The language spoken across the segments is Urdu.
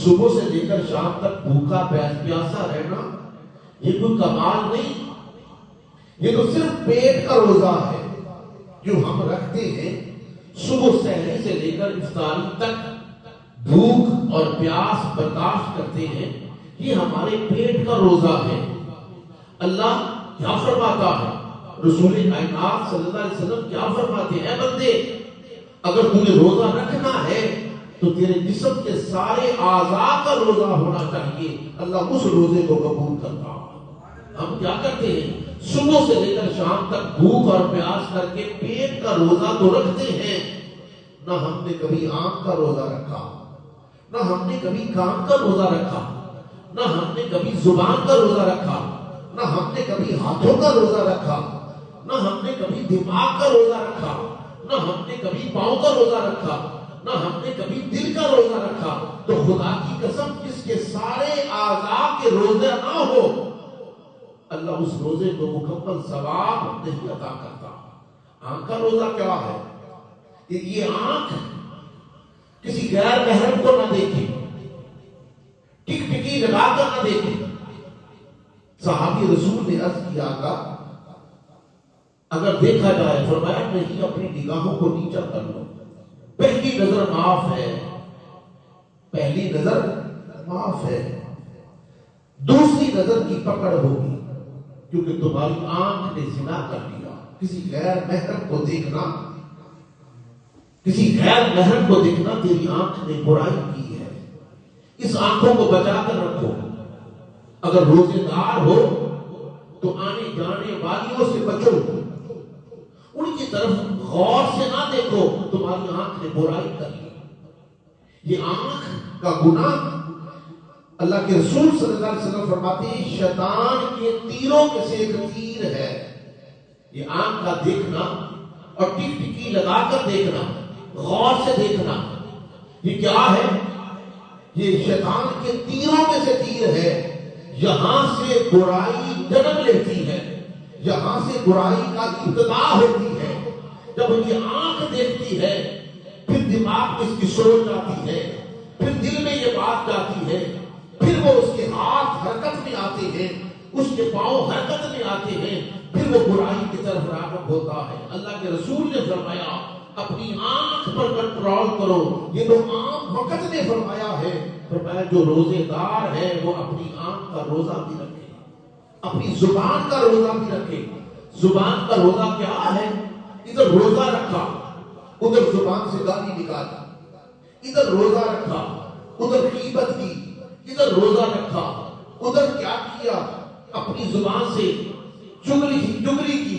صبح سے لے کر شام تک بھوکا پیاسا رہنا یہ کوئی کمال نہیں، یہ تو صرف پیٹ کا روزہ ہے جو ہم رکھتے ہیں۔ صبح سحری سے لے کر افطاری تک بھوک اور پیاس برداشت کرتے ہیں، یہ ہمارے پیٹ کا روزہ ہے۔ اللہ کیا فرماتا ہے، رسول کائنات صلی اللہ علیہ وسلم کیا فرماتے ہیں، اے بندے اگر تمہیں روزہ رکھنا ہے تو تیرے جسم کے سارے اعضاء کا روزہ ہونا چاہیے، اللہ اس روزے کو قبول کرتا۔ ہم کیا کرتے ہیں، صبح سے لے کر شام تک بھوک اور پیاس کر کے پیٹ کا روزہ تو رکھتے ہیں، نہ ہم نے کبھی آنکھ کا روزہ رکھا، نہ ہم نے کبھی کان کا روزہ رکھا، نہ ہم نے کبھی زبان کا روزہ رکھا، نہ ہم نے کبھی ہاتھوں کا روزہ رکھا، نہ ہم نے کبھی دماغ کا روزہ رکھا، نہ ہم نے کبھی پاؤں کا روزہ رکھا، نہ ہم نے کبھی دل کا روزہ رکھا۔ تو خدا کی قسم جس کے سارے اعضاء کے روزے نہ ہو، اللہ اس روزے کو مکمل ثواب نہیں عطا کرتا۔ آنکھ کا روزہ کیا ہے، یہ آنکھ کسی غیر محرم کو نہ دیکھے، ٹک ٹکی لگا کر نہ دیکھے۔ صحابی رسول نے عرض کیا تھا اگر دیکھا جائے، فرمایا نہیں، اپنی نگاہوں کو نیچا کر لو، پہلی نظر معاف ہے، پہلی نظر معاف ہے، دوسری نظر کی پکڑ ہوگی، کیونکہ تمہاری آنکھ نے زنا کر لیا۔ کسی غیر محرم کو دیکھنا، کسی غیر محرم کو دیکھنا تیری آنکھ نے برائی کی ہے۔ اس آنکھوں کو بچا کر رکھو۔ اگر روزے دار ہو تو آنے جانے والیوں سے بچو، ان کی طرف غور سے نہ دیکھو، تمہاری آنکھ نے برائی کر لی۔ یہ آنکھ کا گناہ اللہ کے رسول صلی اللہ علیہ وسلم فرماتے ہیں شیطان کے تیروں میں سے ایک تیر ہے۔ یہ آنکھ کا دیکھنا اور ٹک ٹکی لگا کر دیکھنا، غور سے دیکھنا، یہ کیا ہے؟ یہ شیطان کے تیروں میں سے تیر ہے۔ یہاں سے برائی جنم لیتی ہے، یہاں سے برائی کا ابتدا ہوتی ہے۔ جب یہ آنکھ دیکھتی ہے پھر دماغ میں اس کی سوچ آتی ہے، پھر دل میں یہ بات جاتی ہے، پھر وہ اس کے ہاتھ حرکت میں آتے ہیں، اس کے پاؤں حرکت میں آتے ہیں، پھر وہ برائی کی طرف راغب ہوتا ہے۔ اللہ کے رسول نے فرمایا اپنی آنکھ پر کنٹرول کرو۔ یہ تو عام وقت نے فرمایا ہے، فرمایا جو روزے دار ہے وہ اپنی آنکھ کا روزہ بھی رکھے، اپنی زبان کا روزہ بھی رکھے۔ زبان کا روزہ کیا ہے؟ ادھر روزہ رکھا، ادھر زبان سے گالی نکالی، ادھر روزہ رکھا، ادھر غیبت کی، ادھر روزہ رکھا، ادھر کیا کیا؟ اپنی زبان سے چگلی کی،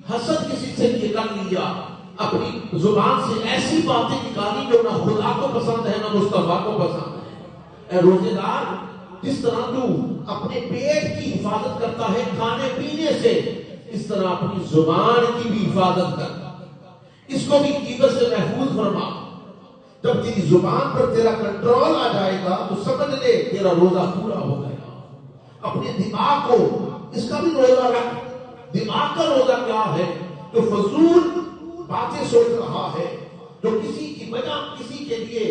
حسد کسی سے یہ کر لیا، اپنی زبان سے ایسی باتیں نکالی جو نہ خدا کو پسند ہے نہ مصطفیٰ کو پسند ہے۔ اے روزے دار، جس طرح تو اپنے پیٹ کی حفاظت کرتا ہے کھانے پینے سے، اس طرح اپنی زبان کی بھی حفاظت کر، اس کو بھی غیبت سے محفوظ فرما۔ جب تیری زبان پر تیرا کنٹرول آ جائے گا تو سمجھ لے تیرا روزہ پورا ہو گیا۔ اپنے دماغ کو، اس کا بھی روزہ رکھ۔ دماغ کا روزہ کیا ہے؟ جو فضول باتیں سوچ رہا ہے، جو کسی کی وجہ کسی کے لیے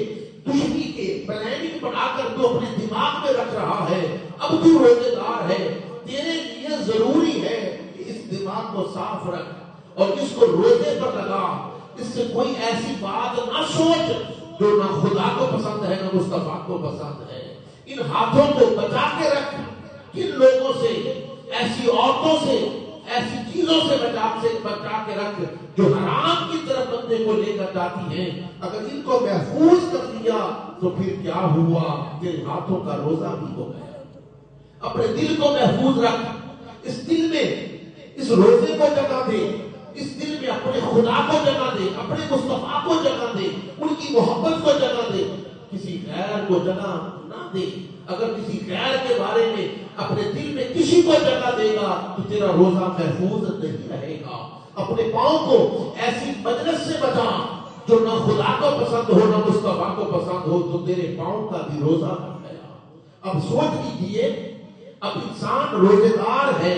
دشمنی کے پلاننگ بنا کر تو اپنے دماغ میں رکھ رہا ہے، اب تو روزے دار ہے، تیرے لیے ضروری ہے کہ اس دماغ کو صاف رکھ اور اس کو روزے پر لگا۔ اس سے کوئی ایسی بات نہ سوچ جو نہ خدا کو پسند ہے نہ مصطفیٰ کو پسند ہے۔ ان ہاتھوں کو بچا کے رکھ، کن لوگوں سے، ایسی عورتوں سے، ایسی چیزوں سے بچا کے رکھ جو حرام کی طرف بندے کو لے کر جاتی ہیں۔ اگر ان کو محفوظ کر دیا تو پھر کیا ہوا؟ تیرے ہاتھوں کا روزہ بھی ہو گیا۔ اپنے دل کو محفوظ رکھ، اس دل میں اس روزے کو جگہ دے، اس دل میں اپنے خدا کو جگہ دے، اپنے مصطفیٰ کو جگہ دے، ان کی محبت کو جگہ دے، کسی غیر کو جگہ نہ دے۔ اگر کسی غیر کے بارے میں اپنے دل میں کسی کو جگہ دے گا تو تیرا روزہ محفوظ نہیں رہے گا۔ اپنے پاؤں کو ایسی مجلس سے بچا جو نہ خدا کو پسند ہو نہ مصطفیٰ کو پسند ہو، تو تیرے پاؤں کا بھی روزہ بن گیا۔ اب سوچ لیجیے، اب انسان روزے دار ہے،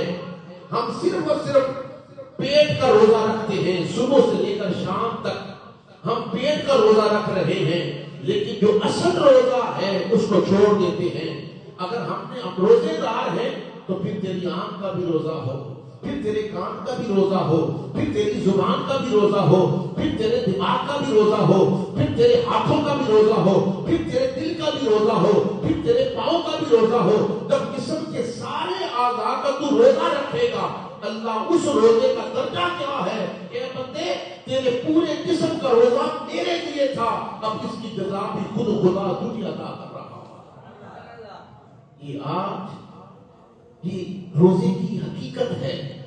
ہم صرف اور صرف پیٹ کا روزہ رکھتے ہیں، صبح سے لے کر شام تک ہم پیٹ کا روزہ رکھ رہے ہیں، لیکن جو اصل روزہ ہے اس کو چھوڑ دیتے ہیں. اگر ہم روزے دار ہیں تو پھر تیری آنکھ کا بھی روزہ ہو, پھر تیرے کان کا بھی روزہ ہو, پھر تیری زبان کا بھی روزہ ہو, پھر تیرے دماغ کا بھی روزہ ہو, پھر تیرے ہاتھوں کا بھی روزہ ہو, پھر تیرے دل کا بھی روزہ ہو, پھر تیرے پاؤں کا بھی روزہ ہو. جب جسم کے سارے اعضاء کا تو روزہ رکھے گا, اللہ اس روزے کا درجہ کیا ہے, اے بندے تیرے پورے جسم کا روزہ میرے لیے تھا, اب اس کی جزا بھی خود خدا دنیا عطا کر رہا ہوں. یہ آج یہ روزے کی حقیقت ہے.